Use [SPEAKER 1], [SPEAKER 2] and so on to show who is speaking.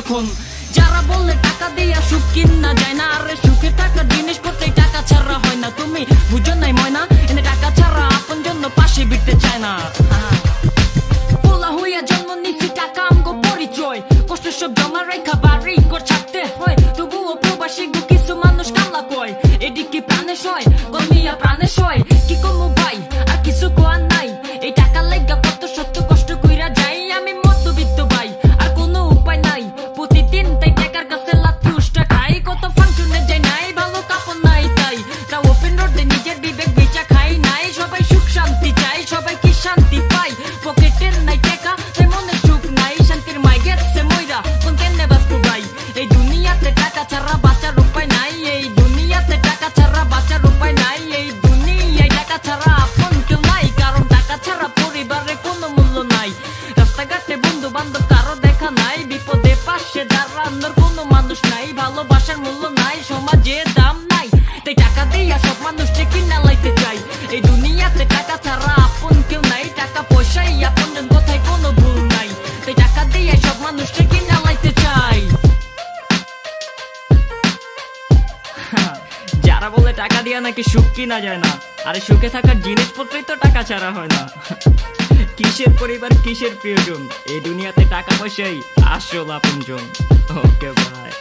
[SPEAKER 1] এখন। যারা বললে টাকা দিয়া সুখ কিনা যায় না, আরে সুখে থাকার জিনিসপত্রে টাকা ছাড়া হয় না। তুমি বুঝো নাই ময়না, এনে টাকা ছাড়া আপন জন্য পাশে বিটতে চায় না। পোলা হইয়া জন্ম নিছি টাকা আমগো পরিচয়, কষ্ট সব জমা রেখা বাড়ি কর ছাড়তে হয়। তবুও প্রবাসী গো কিছু মানুষ কামলা কয়, এদিকে প্রাণে সয় কমিয়া প্রাণে সয়। কি কমু ভাই আর কিছু কোয়ার নাই, এই টাকা লেগা কত সত্য কষ্ট কইরা যাই। আমি মধ্যবিত্ত ভাই আর কোনো উপায় নাই, প্রতিদিন তাই টাকার কাছে লাথি উষ্টা খাই। কত ফাংশনে যাই নাই, ভালো কাপড় নাই তাই, তা ওপেন রোডে নিজের বিবেক বেচা খাই নাই। সবাই সুখ শান্তি চাই, সবাই কি শান্তি পাই, পকেটের নাই টাকা তাই মনে সুখ নাই। শান্তির মাই গেছে মইরা কোন কেনে বাঁচবো ভাই, এই দুনিয়াতে টাকা ছাড়া বাঁচার উপায় নাই। এই দুনিয়াতে টাকা ছাড়া বাঁচার উপায় নাই, এই দুনিয়ায় টাকা ছাড়া আপন কেউ নাই। কারণ টাকা ছাড়া পরিবারে কোনো মূল্য নাই, রাস্তাঘাটে বন্ধু বান্ধব কারো দেখা নাই, বিপদে পাশে দাঁড়ানোর কোনো মানুষ নাই। ভালোবাসার মূল্য নাই, সমাজে দাম নাই, তাই টাকা দিয়া সব মানুষকে কিনা লাইতে চাই। এই দুনিয়াতে টাকা ছাড়া আপন কেউ নাই, টাকা পয়সাই আপনজন কোথায় কোনো ভুল নাই, তাই টাকা দিয়ে সব মানুষকে কিনা লাইতে চাই। যারা বলে টাকা দিয়া নাকি সুখ কিনা যায় না, আরে সুখে থাকার জিনিসপত্রই তো টাকা ছাড়া হয় না। কিসের পরিবার কিসের প্রিয়জন, এই দুনিয়াতে টাকা পয়সাই আসল আপনজন। ওকে ভাই।